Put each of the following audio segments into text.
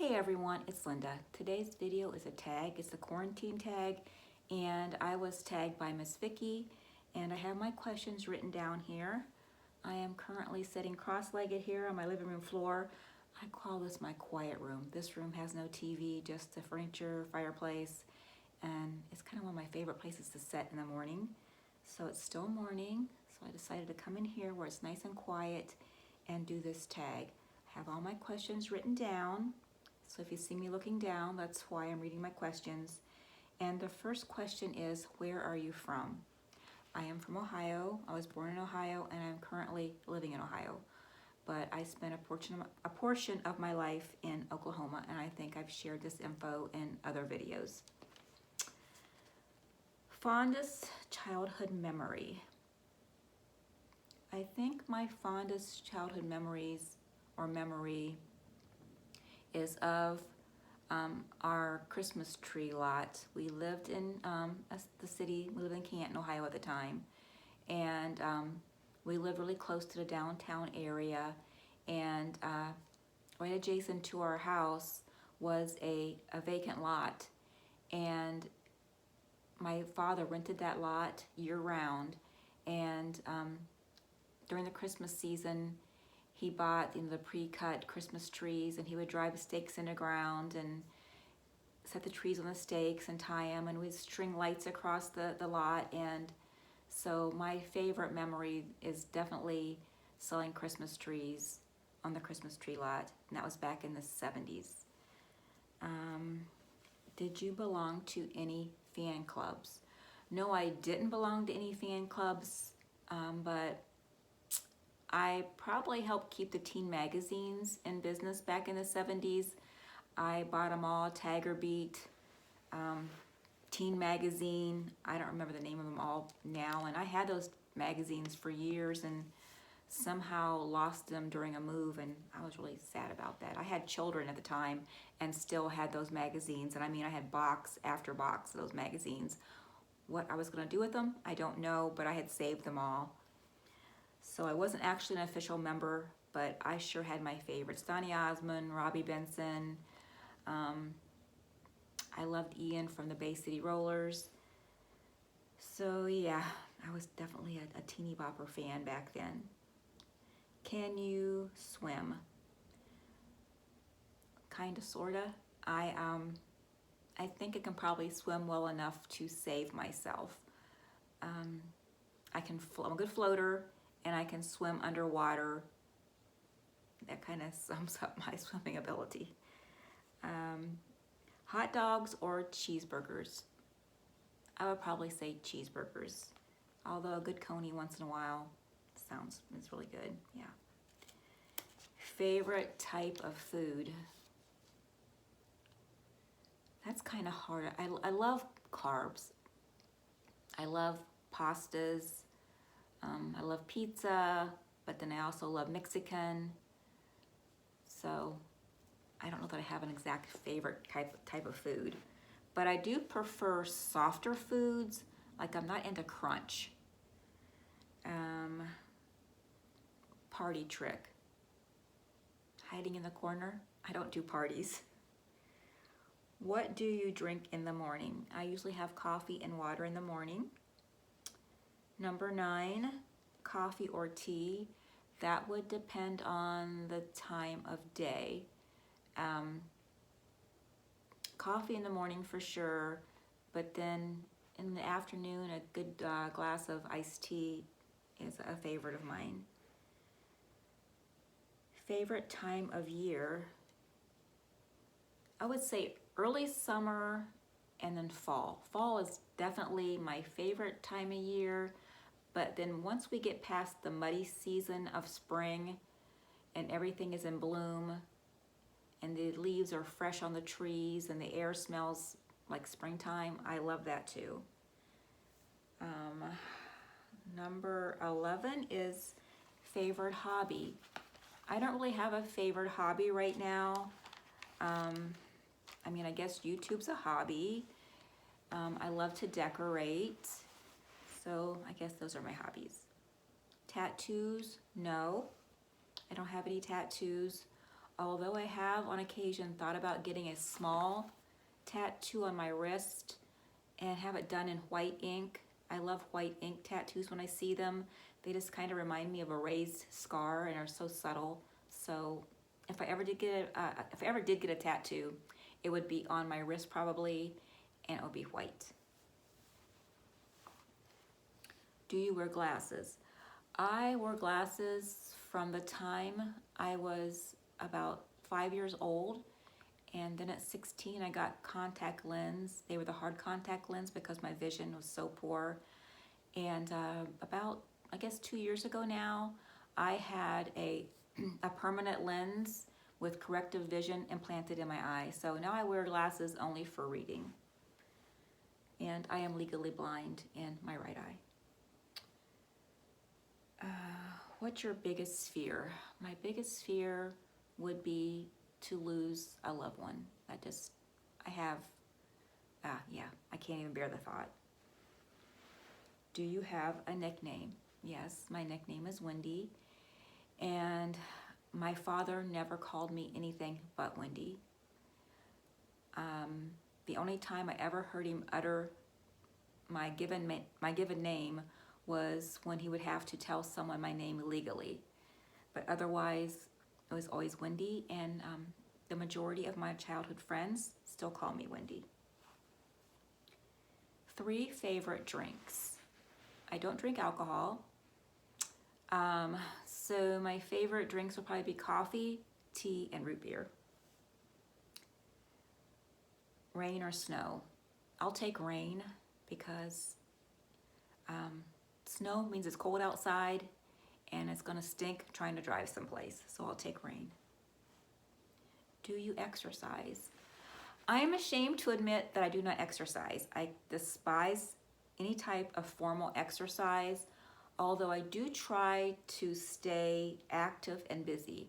Hey everyone, it's Linda. Today's video is a tag. It's a quarantine tag, and I was tagged by Miss Vicky, and I have my questions written down here. I am currently sitting cross-legged here on my living room floor. I call this my quiet room. This room has no TV, just the furniture, fireplace, and it's kind of one of my favorite places to sit in the morning. So it's still morning, so I decided to come in here where it's nice and quiet and do this tag. I have all my questions written down. So if you see me looking down, that's why I'm reading my questions. And the first question is, where are you from? I am from Ohio. I was born in Ohio, and I'm currently living in Ohio. But I spent a portion of my life in Oklahoma, and I think I've shared this info in other videos. Fondest childhood memory. I think my fondest childhood memories or memory is of our Christmas tree lot. We lived in the city, we lived in Canton, Ohio at the time, and we lived really close to the downtown area, and right adjacent to our house was a vacant lot, and my father rented that lot year-round, and during the Christmas season he bought the pre-cut Christmas trees, and he would drive stakes in the ground and set the trees on the stakes and tie them, and we'd string lights across the lot. And so my favorite memory is definitely selling Christmas trees on the Christmas tree lot, and that was back in the 70s. Did you belong to any fan clubs? No, I didn't belong to any fan clubs, but I probably helped keep the teen magazines in business back in the 70s. I bought them all, Tagger Beat, Teen Magazine. I don't remember the name of them all now. And I had those magazines for years and somehow lost them during a move, and I was really sad about that. I had children at the time and still had those magazines. And I mean, I had box after box of those magazines. What I was gonna do with them, I don't know, but I had saved them all. So I wasn't actually an official member, but I sure had my favorites. Donny Osmond, Robbie Benson. I loved Ian from the Bay City Rollers. So yeah, I was definitely a teeny bopper fan back then. Can you swim? Kinda, sorta. I think I can probably swim well enough to save myself. I'm a good floater, and I can swim underwater. That kind of sums up my swimming ability. Hot dogs or cheeseburgers? I would probably say cheeseburgers, although a good coney once in a while is really good. Yeah. Favorite type of food? That's kind of hard. I love carbs. I love pastas. I love pizza, but then I also love Mexican. So I don't know that I have an exact favorite type of food, but I do prefer softer foods. Like, I'm not into crunch. Party trick. Hiding in the corner. I don't do parties. What do you drink in the morning? I usually have coffee and water in the morning. Number 9, coffee or tea. That would depend on the time of day. Coffee in the morning for sure, but then in the afternoon, a good glass of iced tea is a favorite of mine. Favorite time of year? I would say early summer and then fall. Fall is definitely my favorite time of year. But then once we get past the muddy season of spring and everything is in bloom and the leaves are fresh on the trees and the air smells like springtime, I love that too. Number 11 is favorite hobby. I don't really have a favorite hobby right now. I mean, I guess YouTube's a hobby. I love to decorate. So I guess those are my hobbies. Tattoos? No, I don't have any tattoos. Although I have on occasion thought about getting a small tattoo on my wrist and have it done in white ink. I love white ink tattoos when I see them. They just kind of remind me of a raised scar and are so subtle. So if I ever did get a tattoo, it would be on my wrist probably, and it would be white. Do you wear glasses? I wore glasses from the time I was about 5 years old, and then at 16 I got contact lens. They were the hard contact lens because my vision was so poor. And about, I guess 2 years ago now, I had a permanent lens with corrective vision implanted in my eye. So now I wear glasses only for reading. And I am legally blind in my right eye. What's your biggest fear? My biggest fear would be to lose a loved one. I can't even bear the thought. Do you have a nickname? Yes, my nickname is Wendy, and my father never called me anything but Wendy. The only time I ever heard him utter my given name was when he would have to tell someone my name legally. But otherwise, it was always Wendy, and the majority of my childhood friends still call me Wendy. 3 favorite drinks. I don't drink alcohol. So my favorite drinks will probably be coffee, tea, and root beer. Rain or snow? I'll take rain because snow means it's cold outside and it's gonna stink trying to drive someplace, so I'll take rain. Do you exercise? I am ashamed to admit that I do not exercise. I despise any type of formal exercise, although I do try to stay active and busy.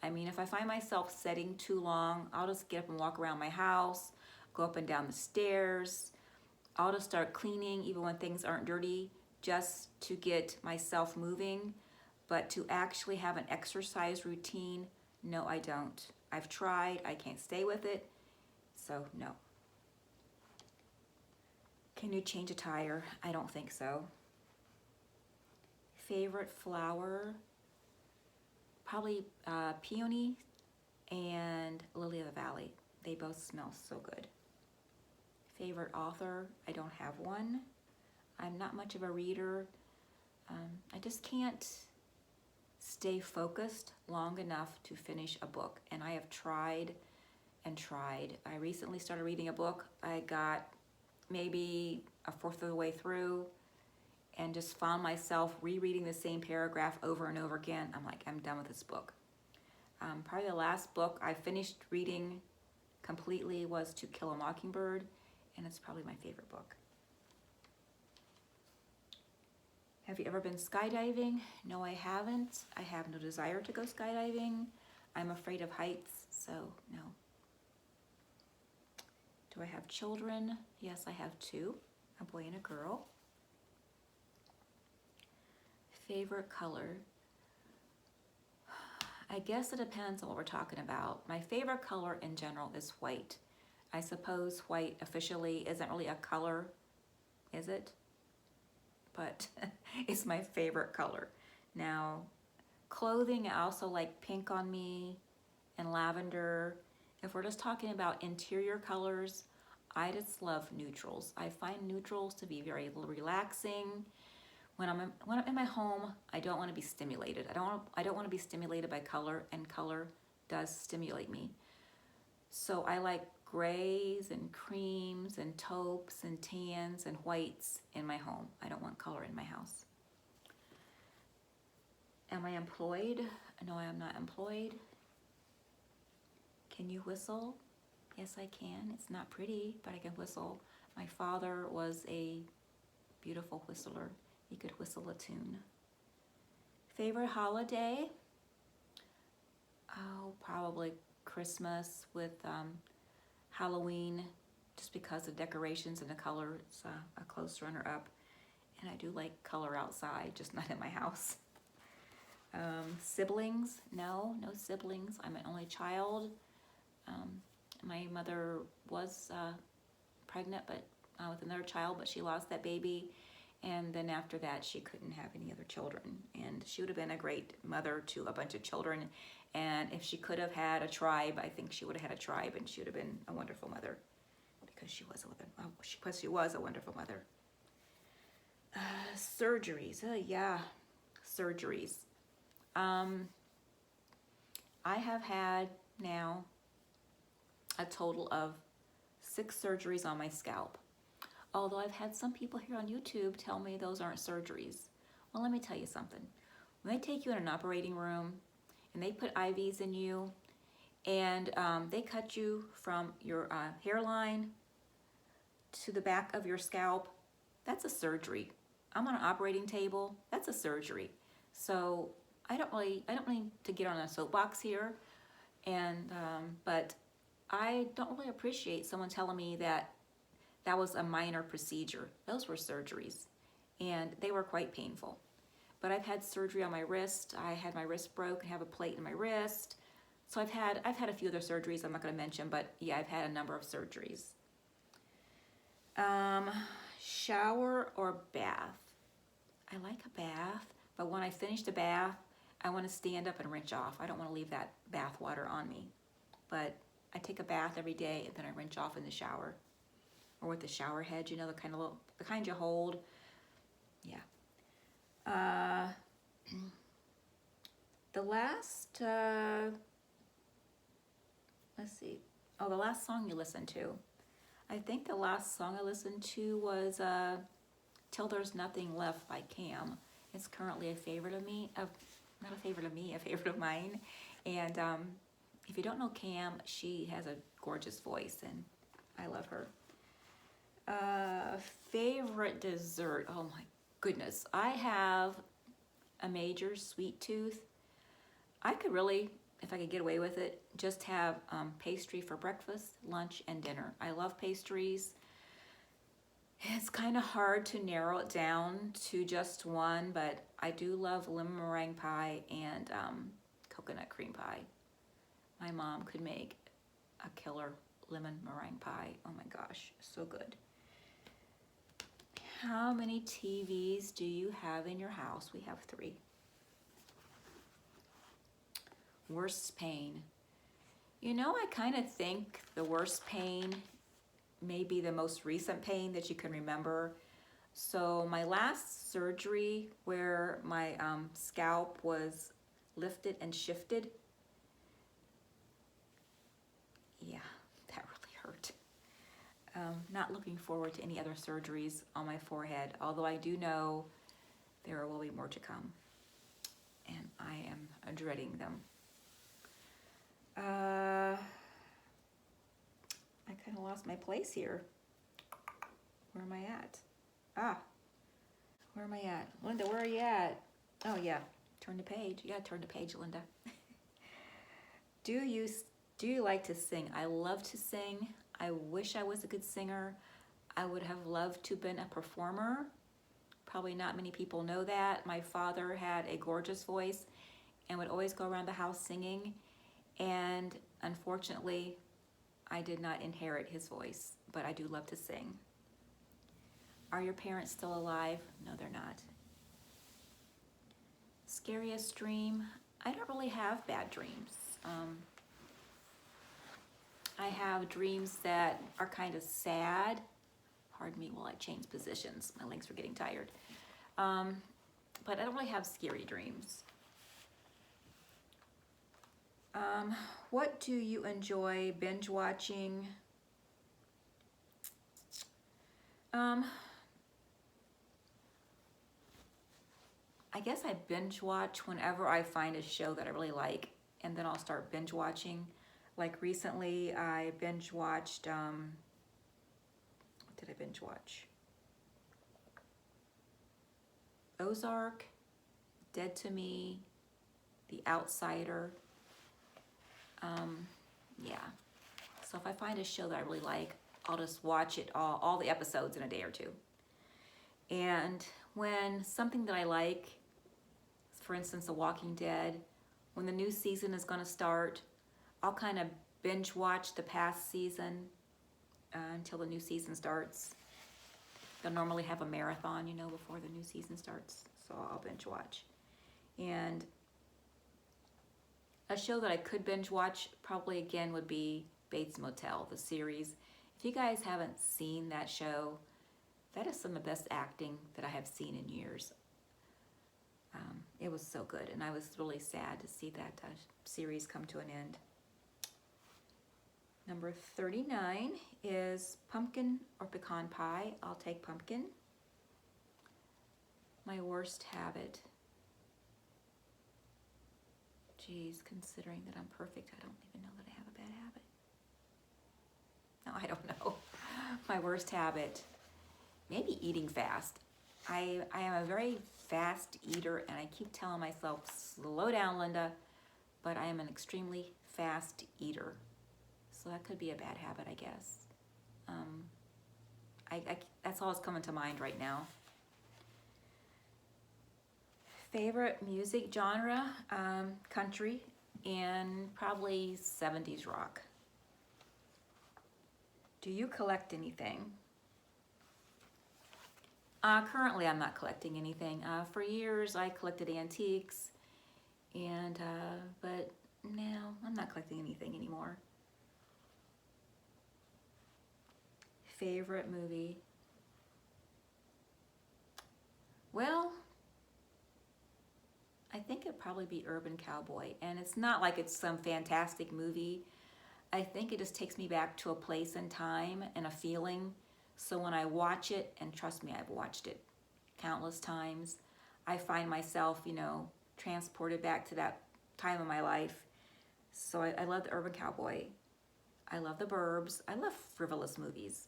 I mean, if I find myself sitting too long, I'll just get up and walk around my house, go up and down the stairs. I'll just start cleaning even when things aren't dirty, just to get myself moving. But to actually have an exercise routine, no, I don't. I've tried, I can't stay with it, so no. Can you change a tire? I don't think so. Favorite flower? Probably peony and lily of the valley. They both smell so good. Favorite author? I don't have one. I'm not much of a reader. I just can't stay focused long enough to finish a book, and I have tried and tried. I recently started reading a book. I got maybe a fourth of the way through and just found myself rereading the same paragraph over and over again. I'm like, I'm done with this book. Probably the last book I finished reading completely was To Kill a Mockingbird, and it's probably my favorite book. Have you ever been skydiving? No, I haven't. I have no desire to go skydiving. I'm afraid of heights, so no. Do I have children? Yes, I have 2, a boy and a girl. Favorite color? I guess it depends on what we're talking about. My favorite color in general is white. I suppose white officially isn't really a color, is it? But it's my favorite color. Now, clothing, I also like pink on me and lavender. If we're just talking about interior colors, I just love neutrals. I find neutrals to be very relaxing. When I'm in my home, I don't want to be stimulated. I don't want to be stimulated by color, and color does stimulate me. So I like grays and creams and taupes and tans and whites in my home. I don't want color in my house. Am I employed? No, I am not employed. Can you whistle? Yes, I can. It's not pretty, but I can whistle. My father was a beautiful whistler. He could whistle a tune. Favorite holiday? Oh, probably Christmas with Halloween, just because of decorations and the color. It's a close runner-up. And I do like color outside, just not in my house. Siblings? No siblings. I'm an only child. My mother was pregnant but with another child, but she lost that baby. And then after that, she couldn't have any other children. And she would have been a great mother to a bunch of children. And if she could have had a tribe, I think she would have had a tribe, and she would have been a wonderful mother, because she was a wonderful mother. Surgeries. Yeah, surgeries. I have had now a total of 6 surgeries on my scalp. Although I've had some people here on YouTube tell me those aren't surgeries. Well, let me tell you something. When they take you in an operating room and they put IVs in you and they cut you from your hairline to the back of your scalp, that's a surgery. I'm on an operating table, that's a surgery. So I don't need to get on a soapbox here, but I don't really appreciate someone telling me that was a minor procedure. Those were surgeries, and they were quite painful. But I've had surgery on my wrist. I had my wrist broke and have a plate in my wrist. So I've had a few other surgeries I'm not going to mention, but yeah, I've had a number of surgeries. Shower or bath? I like a bath, but when I finish the bath, I want to stand up and rinse off. I don't want to leave that bath water on me. But I take a bath every day and then I rinse off in the shower. Or with the shower head, the kind you hold. Yeah. The last, let's see. Oh, the last song you listened to. I think the last song I listened to was Till There's Nothing Left by Cam. It's currently a favorite of mine. And if you don't know Cam, she has a gorgeous voice and I love her. Favorite dessert? Oh my goodness. I have a major sweet tooth. I could really, if I could get away with it, just have pastry for breakfast, lunch, and dinner. I love pastries. It's kind of hard to narrow it down to just one, but I do love lemon meringue pie and coconut cream pie. My mom could make a killer lemon meringue pie. Oh my gosh, so good. How many TVs do you have in your house? We have 3. Worst pain. I kind of think the worst pain may be the most recent pain that you can remember. So my last surgery where my scalp was lifted and shifted, yeah, that really hurt. Not looking forward to any other surgeries on my forehead, although I do know there will be more to come, and I am dreading them. I kind of lost my place here. Where am I at? Where am I at? Linda, where are you at? Oh yeah, turn the page. You gotta turn the page, Linda. Do you like to sing? I love to sing. I wish I was a good singer. I would have loved to have been a performer. Probably not many people know that. My father had a gorgeous voice and would always go around the house singing. And unfortunately, I did not inherit his voice, but I do love to sing. Are your parents still alive? No, they're not. Scariest dream? I don't really have bad dreams. I have dreams that are kind of sad. Pardon me while I change positions. My legs were getting tired. But I don't really have scary dreams. What do you enjoy binge watching? I guess I binge watch whenever I find a show that I really like, and then I'll start binge watching. Like recently, I binge watched, what did I binge watch? Ozark, Dead to Me, The Outsider. Yeah. So if I find a show that I really like, I'll just watch it all the episodes in a day or two. And when something that I like, for instance, The Walking Dead, when the new season is going to start, I'll kind of binge watch the past season until the new season starts. They'll normally have a marathon, you know, before the new season starts, so I'll binge watch. And a show that I could binge watch probably again would be Bates Motel, the series. If you guys haven't seen that show, that is some of the best acting that I have seen in years. It was so good, and I was really sad to see that series come to an end. Number 39 is pumpkin or pecan pie. I'll take pumpkin. My worst habit. Geez, considering that I'm perfect, I don't even know that I have a bad habit. No, I don't know. My worst habit, maybe eating fast. I am a very fast eater, and I keep telling myself, slow down, Linda, but I am an extremely fast eater. So that could be a bad habit, I guess. That's all that's coming to mind right now. Favorite music genre, country, and probably 70s rock. Do you collect anything? Currently, I'm not collecting anything. For years, I collected antiques, but now I'm not collecting anything anymore. Favorite movie? Well, I think it'd probably be Urban Cowboy, and it's not like it's some fantastic movie. I think it just takes me back to a place and time and a feeling. So when I watch it, and trust me, I've watched it countless times, I find myself, you know, transported back to that time of my life. So I love the Urban Cowboy. I love The Burbs. I love frivolous movies.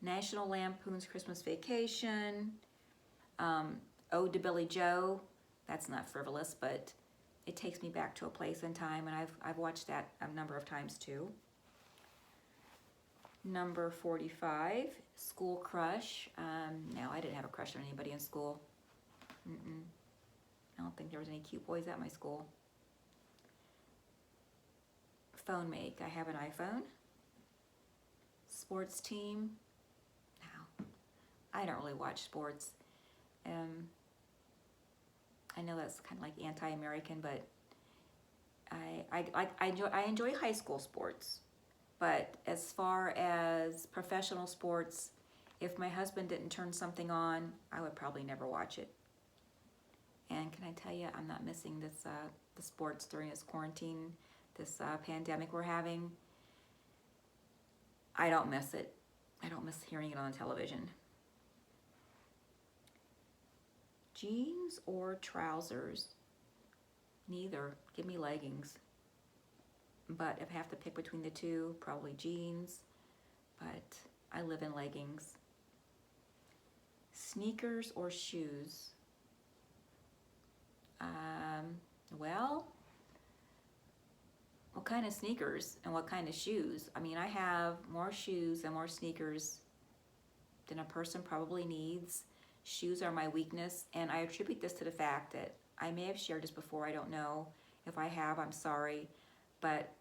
National Lampoon's Christmas Vacation. Ode to Billy Joe. That's not frivolous, but it takes me back to a place and time, and I've watched that a number of times too. Number 45, School Crush. No, I didn't have a crush on anybody in school. I don't think there was any cute boys at my school. Phone make. I have an iPhone. Sports team. No, I don't really watch sports. I know that's kind of like anti-American, but I enjoy high school sports. But as far as professional sports, if my husband didn't turn something on, I would probably never watch it. And can I tell you, I'm not missing this the sports during this quarantine, this pandemic we're having. I don't miss it. I don't miss hearing it on the television. Jeans or trousers? Neither. Give me leggings. But if I have to pick between the two, probably jeans. But I live in leggings. Sneakers or shoes? Well, what kind of sneakers and what kind of shoes? I mean, I have more shoes and more sneakers than a person probably needs. Shoes are my weakness, and I attribute this to the fact that I may have shared this before, I don't know. If I have, I'm sorry. But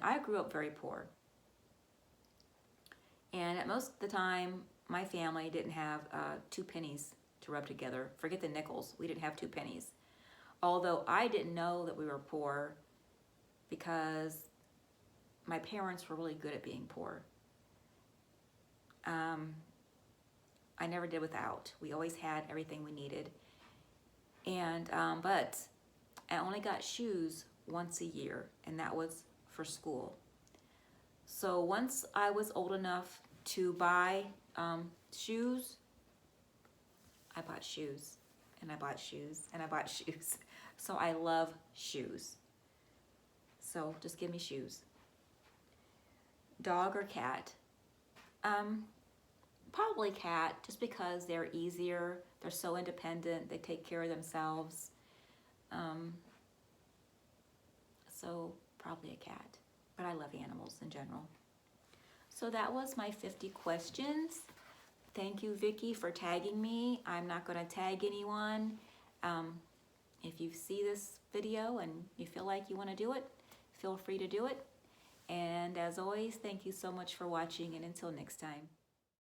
I grew up very poor. And at most of the time, my family didn't have 2 pennies to rub together. Forget the nickels. We didn't have 2 pennies. Although I didn't know that we were poor because my parents were really good at being poor. I never did without. We always had everything we needed. And but I only got shoes once a year, and that was for school. So once I was old enough to buy shoes, I bought shoes, and I bought shoes, and I bought shoes. So I love shoes. So just give me shoes. Dog or cat? Probably cat, just because they're easier. They're so independent. They take care of themselves. So probably a cat. But I love animals in general. So that was my 50 questions. Thank you, Vicky, for tagging me. I'm not going to tag anyone. If you see this video and you feel like you want to do it, feel free to do it. And as always, thank you so much for watching, and until next time.